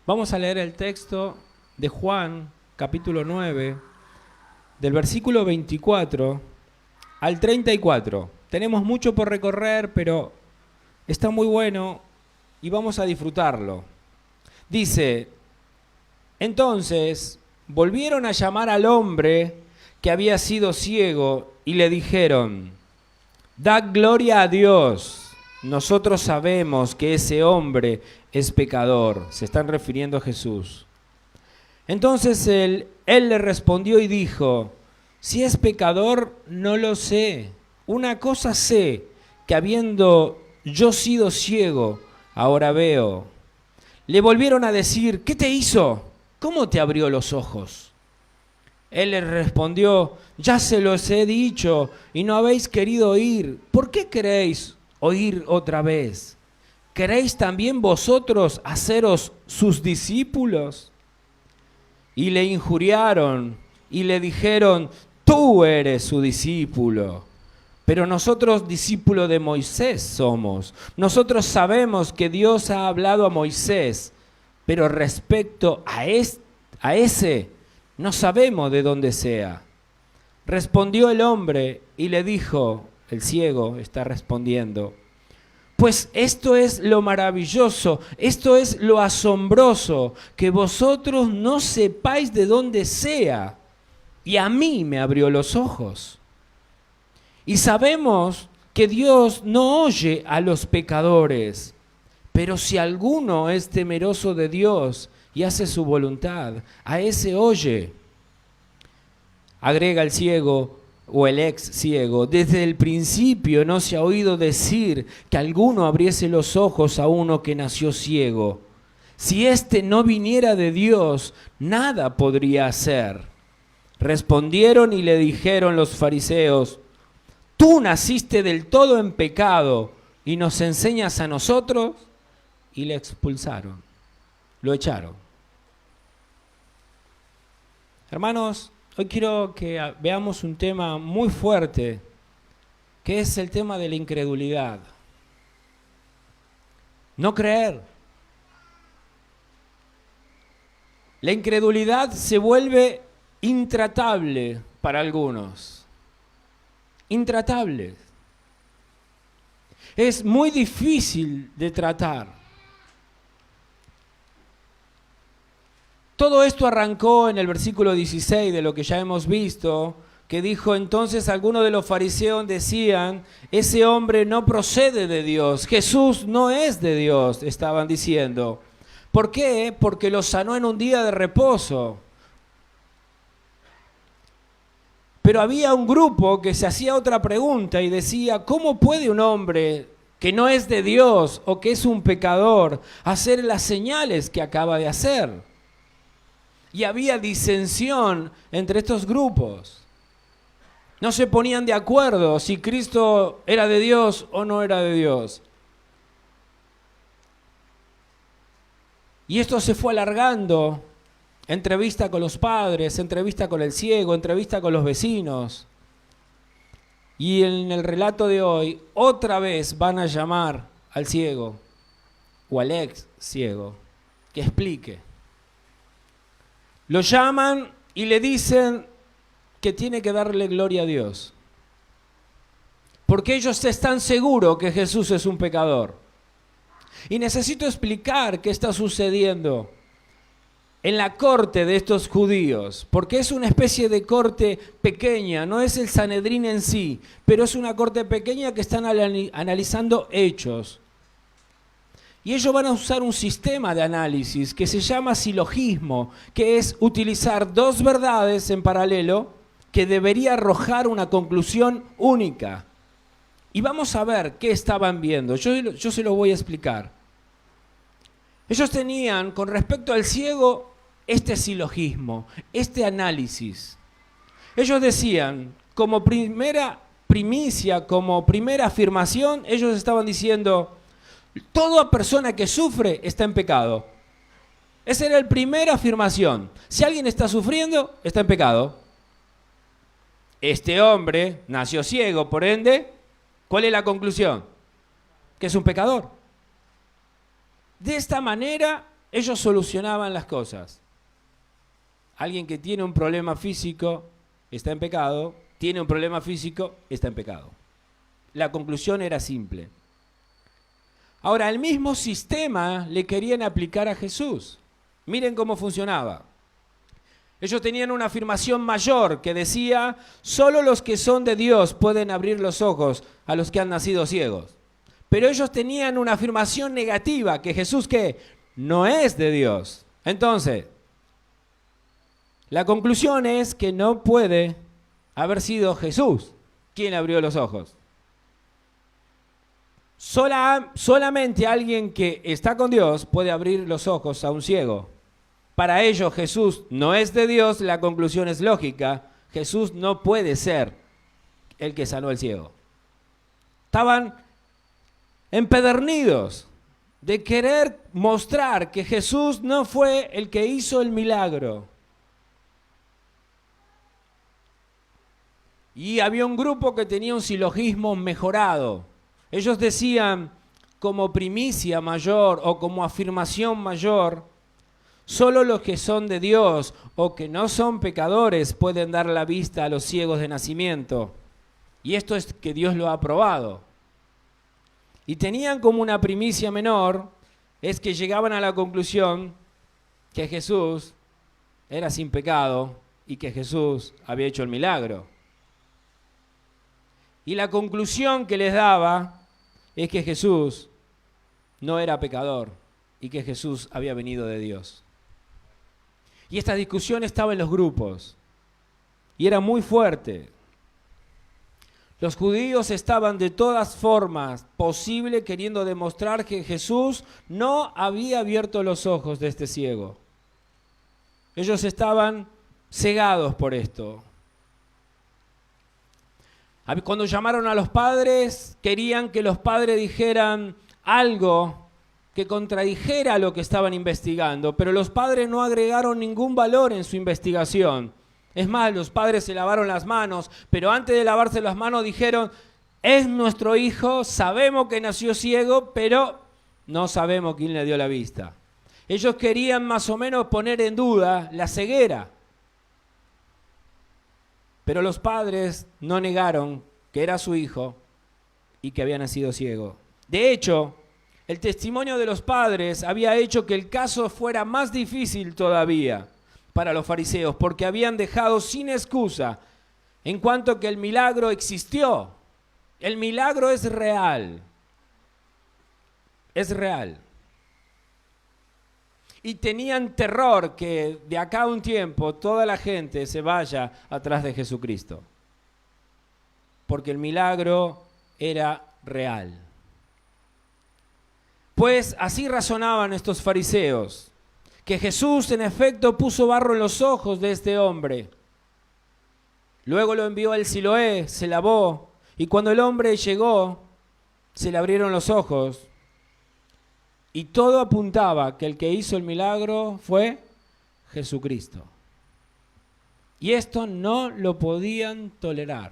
Vamos a leer el texto de Juan, capítulo 9, del versículo 24 al 34. Tenemos mucho por recorrer, pero está muy bueno y vamos a disfrutarlo. Dice: entonces volvieron a llamar al hombre que había sido ciego y le dijeron: da gloria a Dios. Nosotros sabemos que ese hombre es pecador. Se están refiriendo a Jesús. Entonces él le respondió y dijo: si es pecador, no lo sé. Una cosa sé, que habiendo yo sido ciego, ahora veo. Le volvieron a decir: ¿qué te hizo? ¿Cómo te abrió los ojos? Él les respondió: ya se los he dicho y no habéis querido oír. ¿Por qué queréis oír otra vez? ¿Queréis también vosotros haceros sus discípulos? Y le injuriaron y le dijeron: tú eres su discípulo, pero nosotros discípulos de Moisés somos. Nosotros sabemos que Dios ha hablado a Moisés, pero respecto a ese no sabemos de dónde sea. Respondió el hombre y le dijo, el ciego está respondiendo: pues esto es lo maravilloso, esto es lo asombroso, que vosotros no sepáis de dónde sea, y a mí me abrió los ojos. Y sabemos que Dios no oye a los pecadores, pero si alguno es temeroso de Dios y hace su voluntad, a ese oye. Agrega el ciego o el ex ciego: desde el principio no se ha oído decir que alguno abriese los ojos a uno que nació ciego. Si éste no viniera de Dios, nada podría hacer. Respondieron y le dijeron los fariseos: tú naciste del todo en pecado y nos enseñas a nosotros. Y le expulsaron, lo echaron. Hermanos, hoy quiero que veamos un tema muy fuerte, que es el tema de la incredulidad. No creer. La incredulidad se vuelve intratable para algunos. Intratable. Es muy difícil de tratar. Todo esto arrancó en el versículo 16 de lo que ya hemos visto, que dijo: entonces algunos de los fariseos decían: ese hombre no procede de Dios, Jesús no es de Dios, estaban diciendo. ¿Por qué? Porque lo sanó en un día de reposo. Pero había un grupo que se hacía otra pregunta y decía: ¿cómo puede un hombre que no es de Dios o que es un pecador hacer las señales que acaba de hacer? Y había disensión entre estos grupos. No se ponían de acuerdo si Cristo era de Dios o no era de Dios. Y esto se fue alargando. Entrevista con los padres, entrevista con el ciego, entrevista con los vecinos. Y en el relato de hoy, otra vez van a llamar al ciego o al ex ciego que explique. Lo llaman y le dicen que tiene que darle gloria a Dios, porque ellos están seguros que Jesús es un pecador. Y necesito explicar qué está sucediendo en la corte de estos judíos, porque es una especie de corte pequeña, no es el Sanedrín en sí, pero es una corte pequeña que están analizando hechos. Y ellos van a usar un sistema de análisis que se llama silogismo, que es utilizar dos verdades en paralelo que debería arrojar una conclusión única. Y vamos a ver qué estaban viendo. Yo se lo voy a explicar. Ellos tenían, con respecto al ciego, este silogismo, este análisis. Ellos decían, como primera primicia, como primera afirmación, ellos estaban diciendo: toda persona que sufre está en pecado. Esa era la primera afirmación. Si alguien está sufriendo, está en pecado. este hombre nació ciego, por ende, ¿cuál es la conclusión? Que es un pecador. De esta manera, ellos solucionaban las cosas. Alguien que tiene un problema físico está en pecado, tiene un problema físico, está en pecado. La conclusión era simple. Ahora, el mismo sistema le querían aplicar a Jesús. Miren cómo funcionaba. Ellos tenían una afirmación mayor que decía, solo los que son de Dios pueden abrir los ojos a los que han nacido ciegos. Pero ellos tenían una afirmación negativa, que Jesús, ¿qué? No es de Dios. Entonces, la conclusión es que no puede haber sido Jesús quien abrió los ojos. Solamente alguien que está con Dios puede abrir los ojos a un ciego. Para ellos Jesús no es de Dios, la conclusión es lógica. Jesús no puede ser el que sanó al ciego. Estaban empedernidos de querer mostrar que Jesús no fue el que hizo el milagro. Y había un grupo que tenía un silogismo mejorado. Ellos decían, como primicia mayor o como afirmación mayor, solo los que son de Dios o que no son pecadores pueden dar la vista a los ciegos de nacimiento. Y esto es que Dios lo ha aprobado. Y tenían como una primicia menor, es que llegaban a la conclusión que Jesús era sin pecado y que Jesús había hecho el milagro. Y la conclusión que les daba es que Jesús no era pecador y que Jesús había venido de Dios. Y esta discusión estaba en los grupos y era muy fuerte. Los judíos estaban de todas formas posible queriendo demostrar que Jesús no había abierto los ojos de este ciego. Ellos estaban cegados por esto. Cuando llamaron a los padres, querían que los padres dijeran algo que contradijera lo que estaban investigando, pero los padres no agregaron ningún valor en su investigación. Es más, los padres se lavaron las manos, pero antes de lavarse las manos dijeron, es nuestro hijo, sabemos que nació ciego, pero no sabemos quién le dio la vista. Ellos querían más o menos poner en duda la ceguera. Pero los padres no negaron que era su hijo y que había nacido ciego. De hecho, el testimonio de los padres había hecho que el caso fuera más difícil todavía para los fariseos, porque habían dejado sin excusa en cuanto que el milagro existió. El milagro es real. Es real. Y tenían terror que de acá a un tiempo toda la gente se vaya atrás de Jesucristo. Porque el milagro era real. Pues así razonaban estos fariseos, que Jesús en efecto puso barro en los ojos de este hombre. Luego lo envió al Siloé, se lavó, y cuando el hombre llegó, se le abrieron los ojos. Y todo apuntaba que el que hizo el milagro fue Jesucristo. Y esto no lo podían tolerar.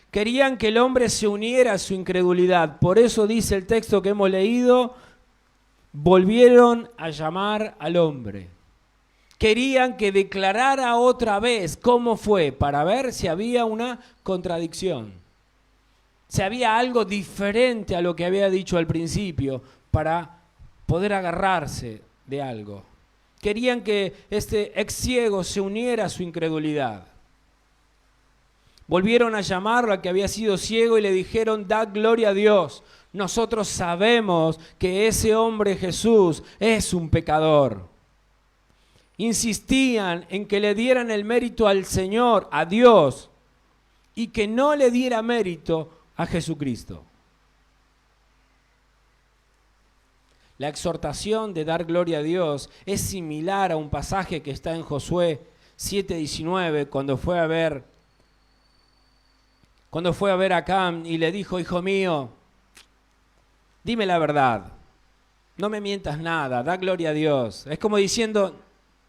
Querían que el hombre se uniera a su incredulidad. Por eso dice el texto que hemos leído, volvieron a llamar al hombre. Querían que declarara otra vez cómo fue, para ver si había una contradicción. Si había algo diferente a lo que había dicho al principio, para poder agarrarse de algo. Querían que este ex ciego se uniera a su incredulidad. Volvieron a llamarlo al que había sido ciego y le dijeron, da gloria a Dios. Nosotros sabemos que ese hombre Jesús es un pecador. Insistían en que le dieran el mérito al Señor, a Dios, y que no le diera mérito a Jesucristo. La exhortación de dar gloria a Dios es similar a un pasaje que está en Josué 7:19, cuando fue a ver a Acán y le dijo, hijo mío, dime la verdad, no me mientas nada, da gloria a Dios. Es como diciendo,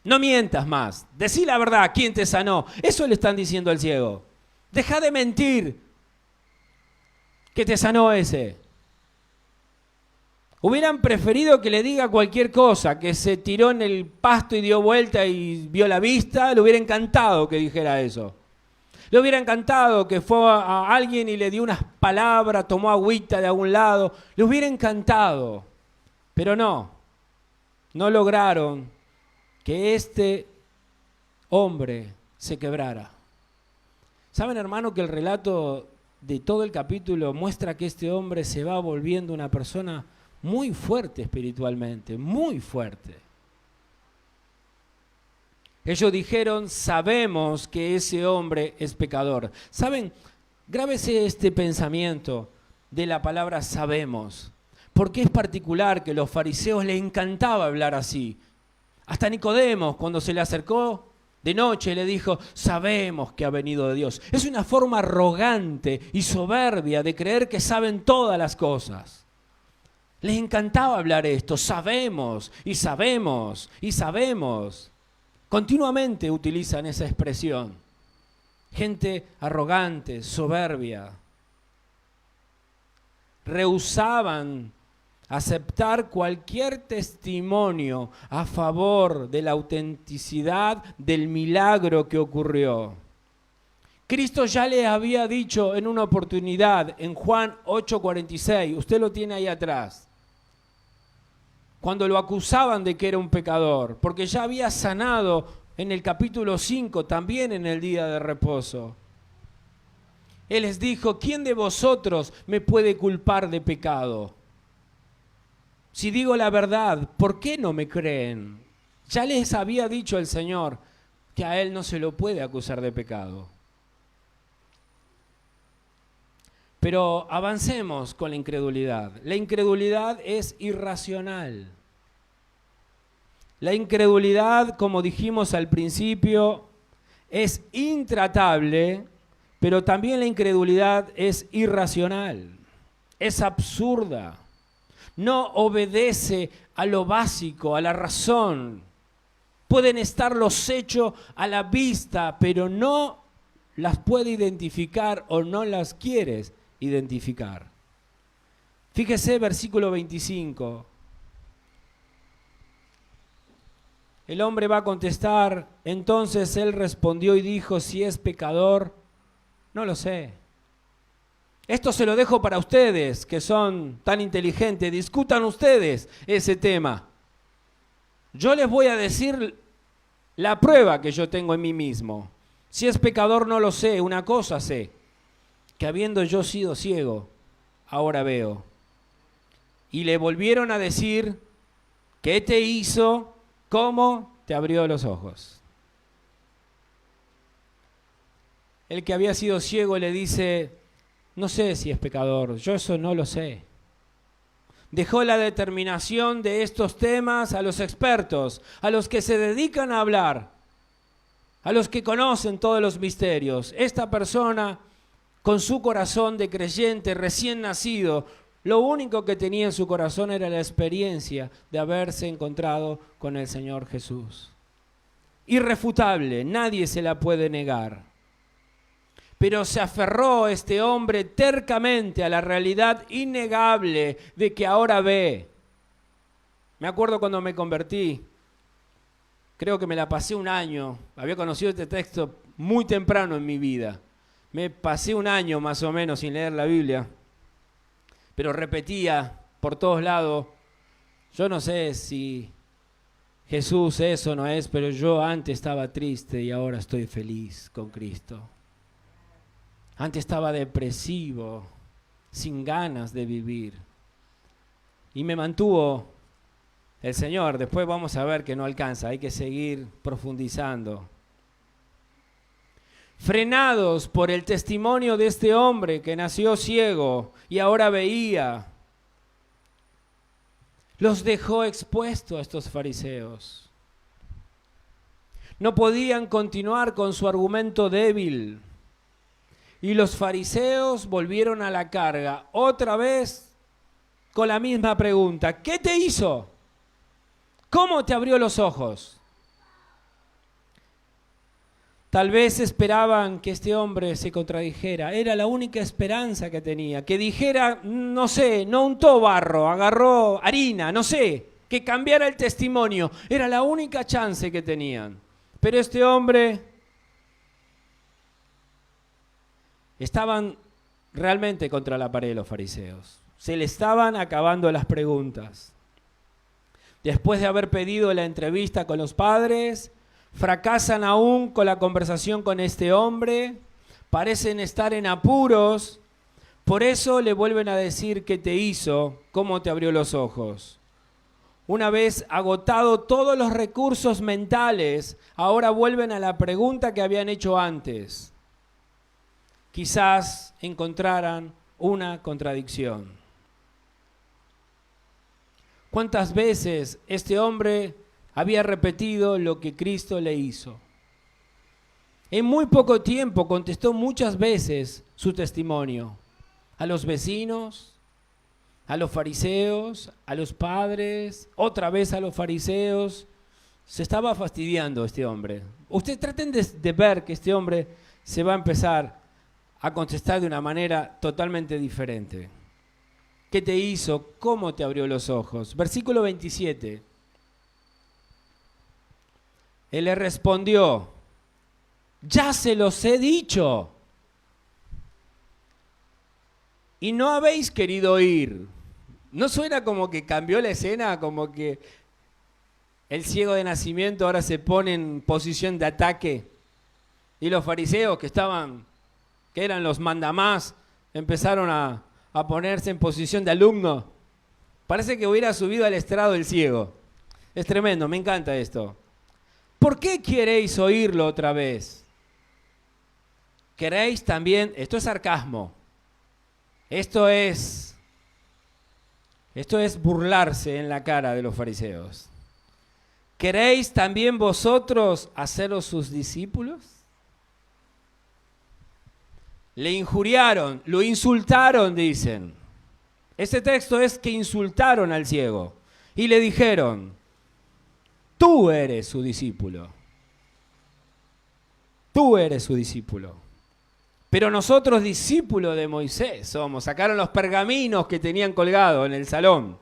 No mientas más. Decí la verdad, ¿quién te sanó? Eso le están diciendo al ciego. Deja de mentir, que te sanó ese. Hubieran preferido que le diga cualquier cosa, que se tiró en el pasto y dio vuelta y vio la vista. Le hubiera encantado que dijera eso. Le hubiera encantado que fue a alguien y le dio unas palabras, tomó agüita de algún lado. Le hubiera encantado. Pero no lograron que este hombre se quebrara. ¿Saben, hermano, que el relato de todo el capítulo muestra que este hombre se va volviendo una persona muy fuerte espiritualmente, muy fuerte? Ellos dijeron, sabemos que ese hombre es pecador. ¿Saben? Grábese este pensamiento de la palabra sabemos. Porque es particular que a los fariseos les encantaba hablar así. Hasta Nicodemo, cuando se le acercó de noche, le dijo, sabemos que ha venido de Dios. Es una forma arrogante y soberbia de creer que saben todas las cosas. Les encantaba hablar esto, sabemos y sabemos y sabemos. Continuamente utilizan esa expresión. Gente arrogante, soberbia. Rehusaban aceptar cualquier testimonio a favor de la autenticidad del milagro que ocurrió. Cristo ya le había dicho en una oportunidad, en Juan 8:46, usted lo tiene ahí atrás, cuando lo acusaban de que era un pecador, porque ya había sanado en el capítulo 5, también en el día de reposo. Él les dijo, ¿quién de vosotros me puede culpar de pecado? Si digo la verdad, ¿por qué no me creen? Ya les había dicho el Señor que a él no se lo puede acusar de pecado. Pero avancemos con la incredulidad. La incredulidad es irracional. La incredulidad, como dijimos al principio, es intratable, pero también la incredulidad es irracional, es absurda. No obedece a lo básico, a la razón. Pueden estar los hechos a la vista, pero no las puede identificar o no las quieres identificar. Fíjese versículo 25. El hombre va a contestar, entonces él respondió y dijo, si es pecador, no lo sé. Esto se lo dejo para ustedes, que son tan inteligentes. Discutan ustedes ese tema. Yo les voy a decir la prueba que yo tengo en mí mismo. Si es pecador no lo sé, una cosa sé, que habiendo yo sido ciego, ahora veo. Y le volvieron a decir, ¿qué te hizo? ¿Cómo te abrió los ojos? El que había sido ciego le dice, no sé si es pecador, yo eso no lo sé. Dejó la determinación de estos temas a los expertos, a los que se dedican a hablar, a los que conocen todos los misterios. Esta persona, con su corazón de creyente recién nacido, lo único que tenía en su corazón era la experiencia de haberse encontrado con el Señor Jesús. Irrefutable, nadie se la puede negar. Pero se aferró este hombre tercamente a la realidad innegable de que ahora ve. Me acuerdo cuando me convertí, creo que me la pasé un año, había conocido este texto muy temprano en mi vida. Me pasé un año más o menos sin leer la Biblia, pero repetía por todos lados, yo no sé si Jesús es o no es, pero yo antes estaba triste y ahora estoy feliz con Cristo. Antes estaba depresivo, sin ganas de vivir. Y me mantuvo el Señor. Después vamos a ver que no alcanza, hay que seguir profundizando. Frenados por el testimonio de este hombre que nació ciego y ahora veía, los dejó expuestos a estos fariseos. No podían continuar con su argumento débil. Y los fariseos volvieron a la carga, otra vez con la misma pregunta. ¿Qué te hizo? ¿Cómo te abrió los ojos? Tal vez esperaban que este hombre se contradijera. Era la única esperanza que tenía. Que dijera, no sé, no untó barro, agarró harina, no sé. Que cambiara el testimonio. Era la única chance que tenían. Pero este hombre... Estaban realmente contra la pared los fariseos. Se le estaban acabando las preguntas. Después de haber pedido la entrevista con los padres, fracasan aún con la conversación con este hombre, parecen estar en apuros, por eso le vuelven a decir qué te hizo, cómo te abrió los ojos. Una vez agotado todos los recursos mentales, ahora vuelven a la pregunta que habían hecho antes. Quizás encontraran una contradicción. ¿Cuántas veces este hombre había repetido lo que Cristo le hizo? En muy poco tiempo contestó muchas veces su testimonio. A los vecinos, a los fariseos, a los padres, otra vez a los fariseos. Se estaba fastidiando este hombre. Ustedes traten de ver que este hombre se va a empezar a contestar de una manera totalmente diferente. ¿Qué te hizo? ¿Cómo te abrió los ojos? Versículo 27. Él le respondió, ya se los he dicho, y no habéis querido oír. ¿No suena como que cambió la escena? Como que el ciego de nacimiento ahora se pone en posición de ataque, y los fariseos que eran los mandamás, empezaron a ponerse en posición de alumno. Parece que hubiera subido al estrado el ciego. Es tremendo, me encanta esto. ¿Por qué queréis oírlo otra vez? ¿Queréis también? Esto es sarcasmo. Esto es burlarse en la cara de los fariseos. ¿Queréis también vosotros haceros sus discípulos? Le injuriaron, lo insultaron, dicen. Este texto es que insultaron al ciego y le dijeron, tú eres su discípulo. Tú eres su discípulo. Pero nosotros discípulos de Moisés somos. Sacaron los pergaminos que tenían colgados en el salón.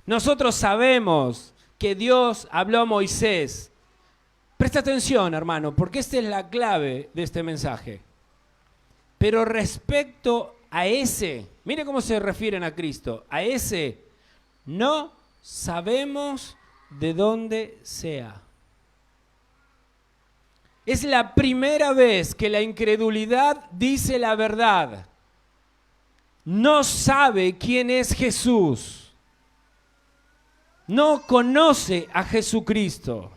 Nosotros sabemos que Dios habló a Moisés. Presta atención, hermano, porque esta es la clave de este mensaje. Pero respecto a ese, mire cómo se refieren a Cristo, a ese no sabemos de dónde sea. Es la primera vez que la incredulidad dice la verdad. No sabe quién es Jesús. No conoce a Jesucristo.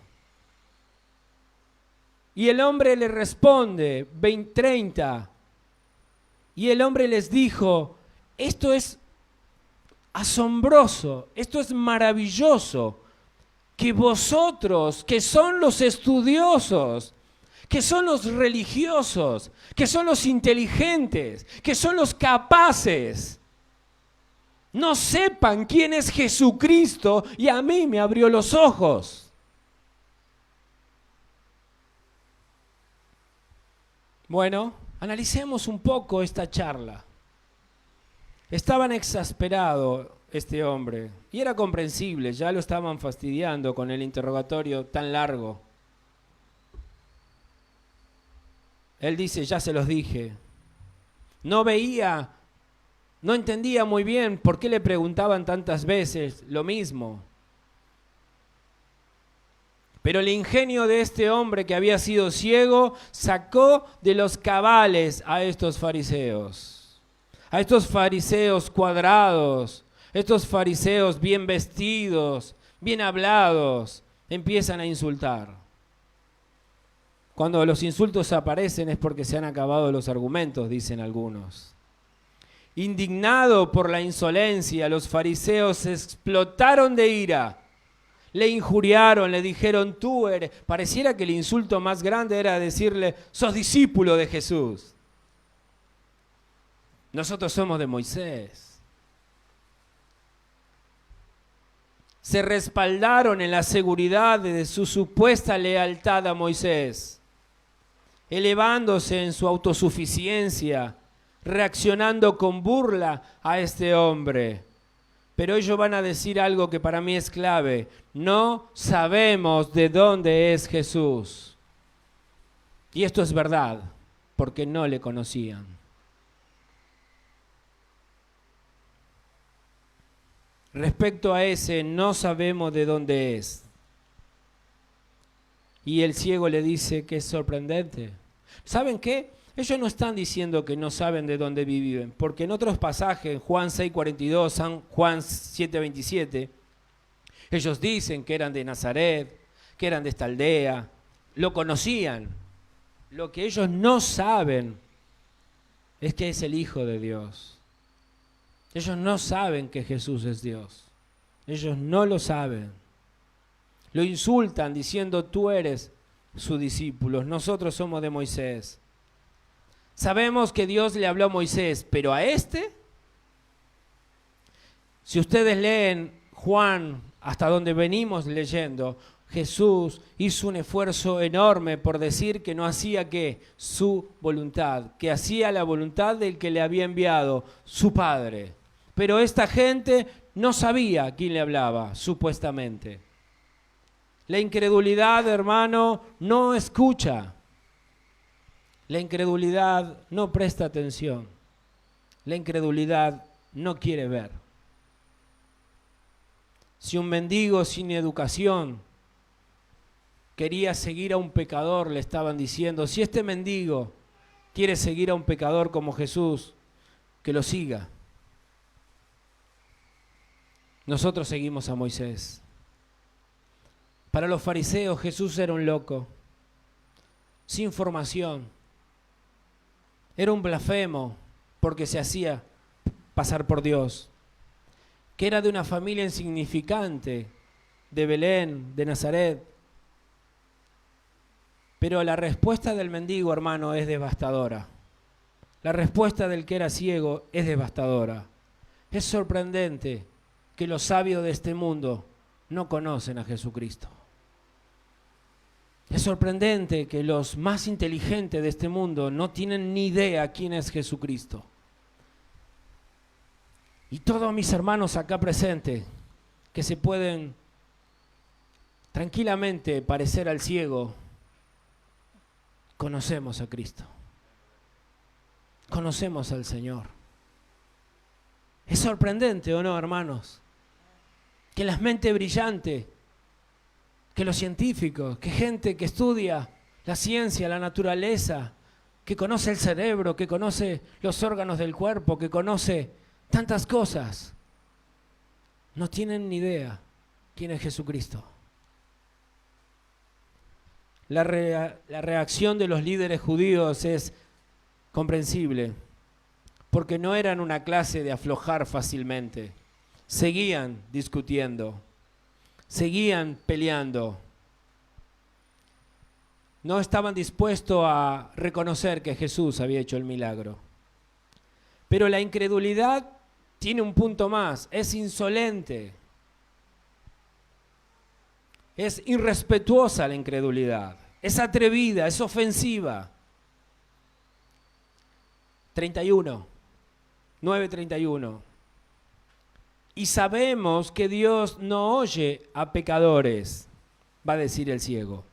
Y el hombre le responde, 30. Y el hombre les dijo, esto es asombroso, esto es maravilloso, que vosotros, que son los estudiosos, que son los religiosos, que son los inteligentes, que son los capaces, no sepan quién es Jesucristo y a mí me abrió los ojos. Bueno, analicemos un poco esta charla. Estaban exasperados este hombre y era comprensible, ya lo estaban fastidiando con el interrogatorio tan largo. Él dice, ya se los dije. No entendía muy bien por qué le preguntaban tantas veces lo mismo. Pero el ingenio de este hombre que había sido ciego sacó de los cabales a estos fariseos. A estos fariseos cuadrados, estos fariseos bien vestidos, bien hablados, empiezan a insultar. Cuando los insultos aparecen es porque se han acabado los argumentos, dicen algunos. Indignado por la insolencia, los fariseos explotaron de ira. Le injuriaron, le dijeron, tú eres. Pareciera que el insulto más grande era decirle, sos discípulo de Jesús. Nosotros somos de Moisés. Se respaldaron en la seguridad de su supuesta lealtad a Moisés. elevándose en su autosuficiencia, reaccionando con burla a este hombre. Pero ellos van a decir algo que para mí es clave. No sabemos de dónde es Jesús. Y esto es verdad, porque no le conocían. Respecto a ese, no sabemos de dónde es. Y el ciego le dice que es sorprendente. ¿Saben qué? Ellos no están diciendo que no saben de dónde viven, porque en otros pasajes, Juan 6:42, Juan 7:27, ellos dicen que eran de Nazaret, que eran de esta aldea, lo conocían. Lo que ellos no saben es que es el Hijo de Dios. Ellos no saben que Jesús es Dios. Ellos no lo saben. Lo insultan diciendo, tú eres su discípulo, nosotros somos de Moisés. Sabemos que Dios le habló a Moisés, pero a este, si ustedes leen Juan, hasta donde venimos leyendo, Jesús hizo un esfuerzo enorme por decir que no hacía que su voluntad, que hacía la voluntad del que le había enviado, su Padre. Pero esta gente no sabía quién le hablaba, supuestamente. La incredulidad, hermano, no escucha. La incredulidad no presta atención. La incredulidad no quiere ver. Si un mendigo sin educación quería seguir a un pecador, le estaban diciendo, si este mendigo quiere seguir a un pecador como Jesús, que lo siga. Nosotros seguimos a Moisés. Para los fariseos Jesús era un loco, sin formación. Era un blasfemo porque se hacía pasar por Dios. Que era de una familia insignificante, de Belén, de Nazaret. Pero la respuesta del mendigo, hermano, es devastadora. La respuesta del que era ciego es devastadora. Es sorprendente que los sabios de este mundo no conocen a Jesucristo. Es sorprendente que los más inteligentes de este mundo no tienen ni idea quién es Jesucristo. Y todos mis hermanos acá presentes, que se pueden tranquilamente parecer al ciego, conocemos a Cristo. Conocemos al Señor. Es sorprendente, ¿o no, hermanos? Que las mentes brillantes, que los científicos, que gente que estudia la ciencia, la naturaleza, que conoce el cerebro, que conoce los órganos del cuerpo, que conoce tantas cosas, no tienen ni idea quién es Jesucristo. La reacción de los líderes judíos es comprensible, porque no eran una clase de aflojar fácilmente. Seguían discutiendo, seguían peleando. No estaban dispuestos a reconocer que Jesús había hecho el milagro. Pero la incredulidad tiene un punto más, es insolente. Es irrespetuosa la incredulidad, es atrevida, es ofensiva. 9:31. Y sabemos que Dios no oye a pecadores, va a decir el ciego.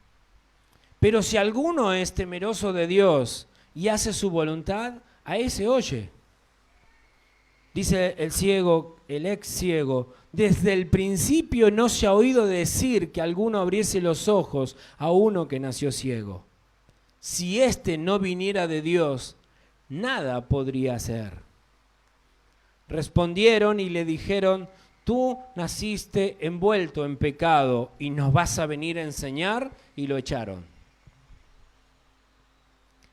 Pero si alguno es temeroso de Dios y hace su voluntad, a ese oye. Dice el ciego, el ex ciego, desde el principio no se ha oído decir que alguno abriese los ojos a uno que nació ciego. Si éste no viniera de Dios, nada podría hacer. Respondieron y le dijeron, tú naciste envuelto en pecado y nos vas a venir a enseñar, y lo echaron.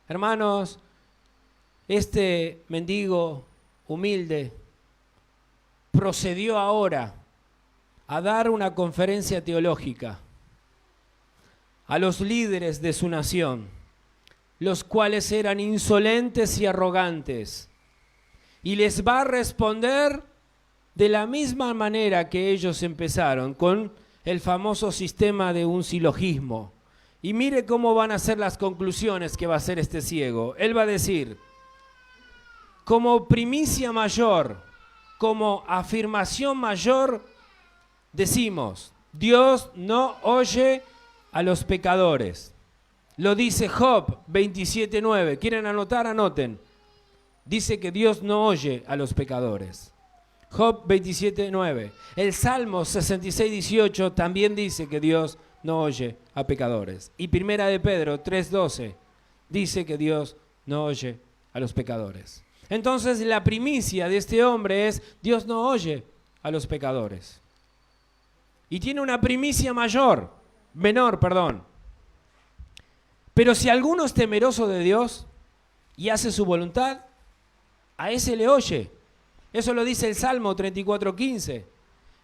Hermanos, este mendigo humilde procedió ahora a dar una conferencia teológica a los líderes de su nación, los cuales eran insolentes y arrogantes, y les va a responder de la misma manera que ellos empezaron, con el famoso sistema de un silogismo. Y mire cómo van a ser las conclusiones que va a hacer este ciego. Él va a decir, como primicia mayor, como afirmación mayor, decimos, Dios no oye a los pecadores. Lo dice Job 27:9. ¿Quieren anotar? Anoten. Dice que Dios no oye a los pecadores. Job 27:9. El Salmo 66:18 también dice que Dios no oye a pecadores. Y Primera de Pedro 3:12 dice que Dios no oye a los pecadores. Entonces la primicia de este hombre es, Dios no oye a los pecadores. Y tiene una primicia menor. Pero si alguno es temeroso de Dios y hace su voluntad, a ese le oye. Eso lo dice el Salmo 34:15.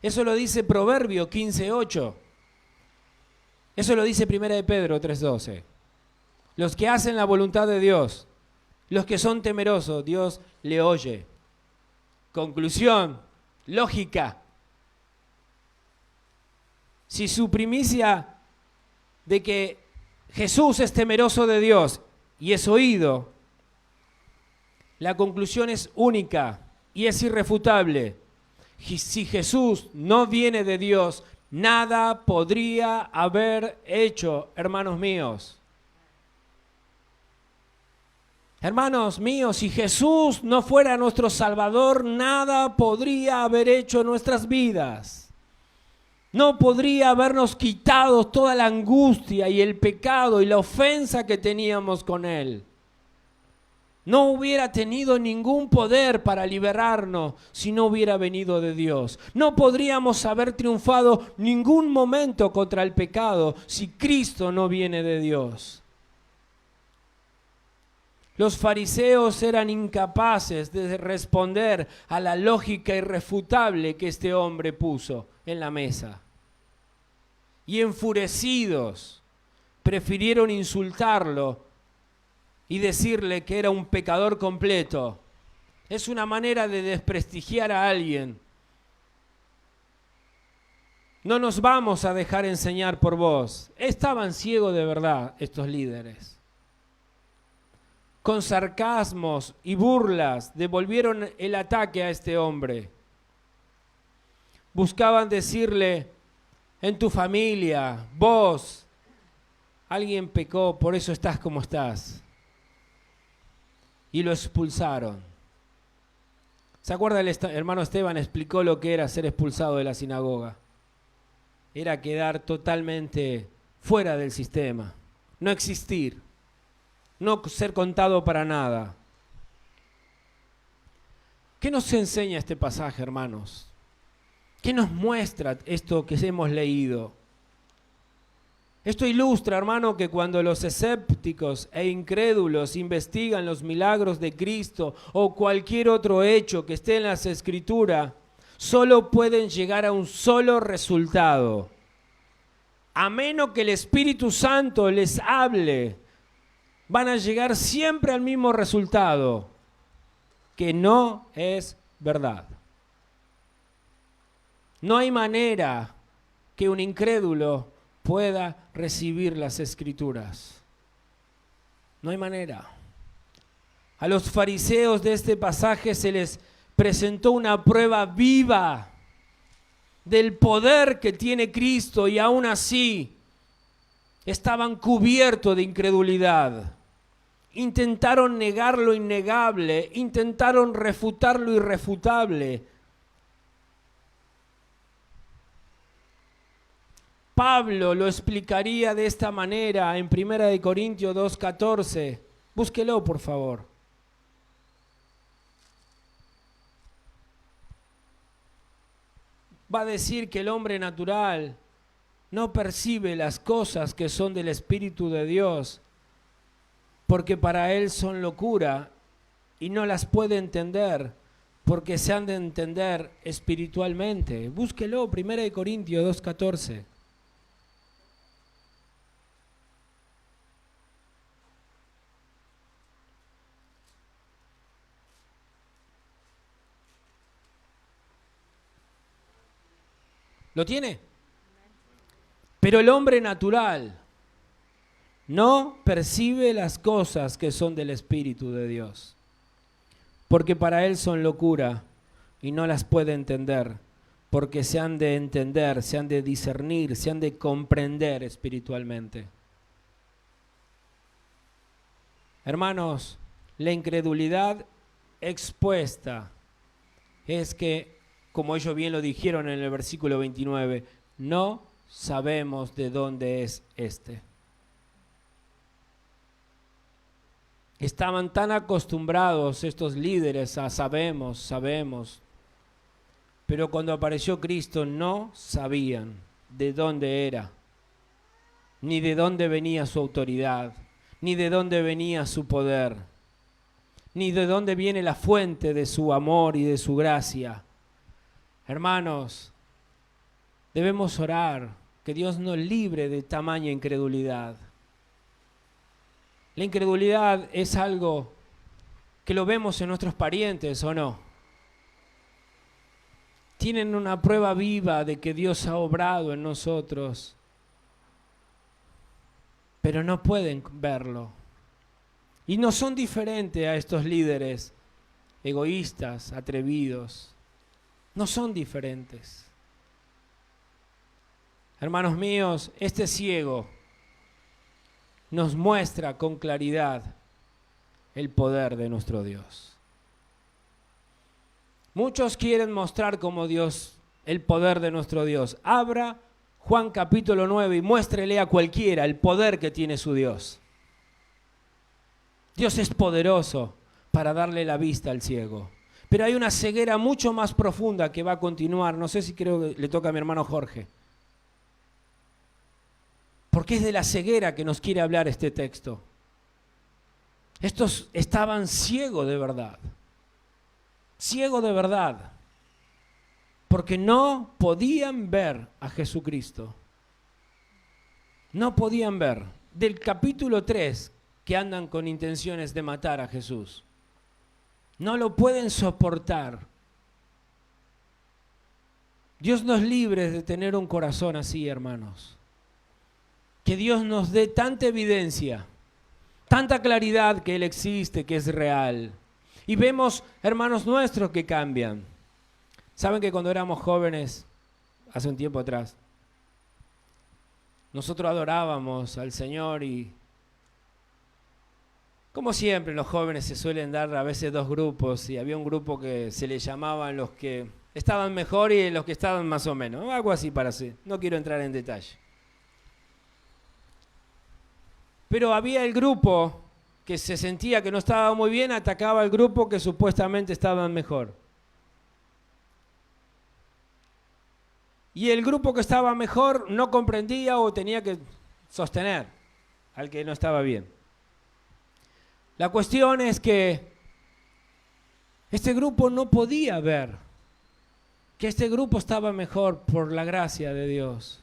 Eso lo dice Proverbio 15:8. Eso lo dice Primera de Pedro 3:12. Los que hacen la voluntad de Dios, los que son temerosos, Dios le oye. Conclusión, lógica. Si su primicia de que Jesús es temeroso de Dios y es oído, la conclusión es única y es irrefutable. Si Jesús no viene de Dios, nada podría haber hecho, hermanos míos. Hermanos míos, si Jesús no fuera nuestro Salvador, nada podría haber hecho en nuestras vidas. No podría habernos quitado toda la angustia y el pecado y la ofensa que teníamos con Él. No hubiera tenido ningún poder para liberarnos si no hubiera venido de Dios. No podríamos haber triunfado ningún momento contra el pecado si Cristo no viene de Dios. Los fariseos eran incapaces de responder a la lógica irrefutable que este hombre puso en la mesa. Y enfurecidos, prefirieron insultarlo y decirle que era un pecador completo. Es una manera de desprestigiar a alguien. No nos vamos a dejar enseñar por vos. Estaban ciegos de verdad estos líderes. Con sarcasmos y burlas devolvieron el ataque a este hombre. Buscaban decirle, en tu familia, vos, alguien pecó, por eso estás como estás. Y lo expulsaron. ¿Se acuerda? El hermano Esteban explicó lo que era ser expulsado de la sinagoga. Era quedar totalmente fuera del sistema, no existir, no ser contado para nada. ¿Qué nos enseña este pasaje, hermanos? ¿Qué nos muestra esto que hemos leído? Esto ilustra, hermano, que cuando los escépticos e incrédulos investigan los milagros de Cristo o cualquier otro hecho que esté en las Escrituras, solo pueden llegar a un solo resultado. A menos que el Espíritu Santo les hable, van a llegar siempre al mismo resultado, que no es verdad. No hay manera que un incrédulo pueda recibir las Escrituras. No hay manera. A los fariseos de este pasaje se les presentó una prueba viva del poder que tiene Cristo y aún así estaban cubiertos de incredulidad. Intentaron negar lo innegable, intentaron refutar lo irrefutable. Pablo lo explicaría de esta manera en 1 Corintios 2:14. Búsquelo, por favor. Va a decir que el hombre natural no percibe las cosas que son del Espíritu de Dios, porque para él son locura y no las puede entender, porque se han de entender espiritualmente. Búsquelo, 1 Corintios 2:14. ¿Lo tiene? Pero el hombre natural no percibe las cosas que son del Espíritu de Dios, porque para él son locura y no las puede entender, porque se han de entender, se han de discernir, se han de comprender espiritualmente. Hermanos, la incredulidad expuesta es que, como ellos bien lo dijeron en el versículo 29, no sabemos de dónde es este. Estaban tan acostumbrados estos líderes a sabemos, pero cuando apareció Cristo no sabían de dónde era, ni de dónde venía su autoridad, ni de dónde venía su poder, ni de dónde viene la fuente de su amor y de su gracia. Hermanos, debemos orar que Dios nos libre de tamaña incredulidad. La incredulidad es algo que lo vemos en nuestros parientes, ¿o no? Tienen una prueba viva de que Dios ha obrado en nosotros, pero no pueden verlo. Y no son diferentes a estos líderes egoístas, atrevidos. No son diferentes. Hermanos míos, este ciego nos muestra con claridad el poder de nuestro Dios. Muchos quieren mostrar como Dios el poder de nuestro Dios. Abra Juan capítulo 9 y muéstrele a cualquiera el poder que tiene su Dios. Dios es poderoso para darle la vista al ciego. Pero hay una ceguera mucho más profunda que va a continuar. No sé si creo que le toca a mi hermano Jorge. Porque es de la ceguera que nos quiere hablar este texto. Estos estaban ciegos de verdad. Ciegos de verdad. Porque no podían ver a Jesucristo. No podían ver. Del capítulo 3, que andan con intenciones de matar a Jesús. No lo pueden soportar. Dios nos libre de tener un corazón así, hermanos. Que Dios nos dé tanta evidencia, tanta claridad que Él existe, que es real. Y vemos hermanos nuestros que cambian. Saben que cuando éramos jóvenes, hace un tiempo atrás, nosotros adorábamos al Señor y, como siempre, los jóvenes se suelen dar a veces dos grupos, y había un grupo que se le llamaban los que estaban mejor y los que estaban más o menos, algo así para así, no quiero entrar en detalle. Pero había el grupo que se sentía que no estaba muy bien, atacaba al grupo que supuestamente estaban mejor. Y el grupo que estaba mejor no comprendía o tenía que sostener al que no estaba bien. La cuestión es que este grupo no podía ver que este grupo estaba mejor por la gracia de Dios.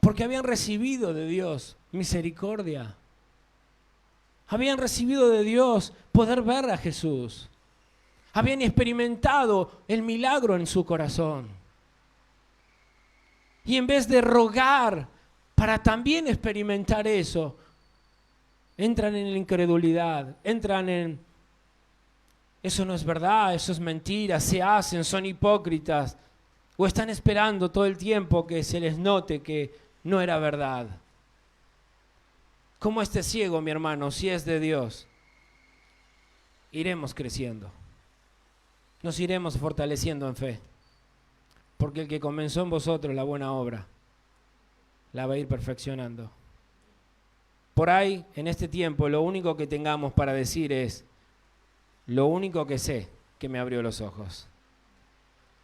Porque habían recibido de Dios misericordia. Habían recibido de Dios poder ver a Jesús. Habían experimentado el milagro en su corazón. Y en vez de rogar para también experimentar eso, entran en la incredulidad, entran en eso no es verdad, eso es mentira, se hacen, son hipócritas, o están esperando todo el tiempo que se les note que no era verdad. Como este ciego, mi hermano, si es de Dios, iremos creciendo, nos iremos fortaleciendo en fe, porque el que comenzó en vosotros la buena obra, la va a ir perfeccionando. Por ahí, en este tiempo, lo único que tengamos para decir es, lo único que sé, que me abrió los ojos.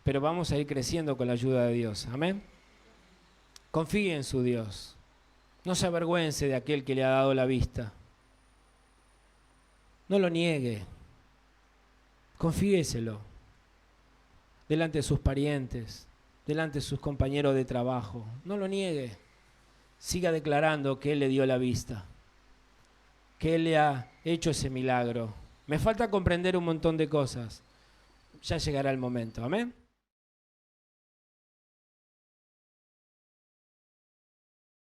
Pero vamos a ir creciendo con la ayuda de Dios. Amén. Confíe en su Dios. No se avergüence de aquel que le ha dado la vista. No lo niegue. Confíeselo. Delante de sus parientes, delante de sus compañeros de trabajo. No lo niegue. Siga declarando que Él le dio la vista, que Él le ha hecho ese milagro. Me falta comprender un montón de cosas. Ya llegará el momento. Amén.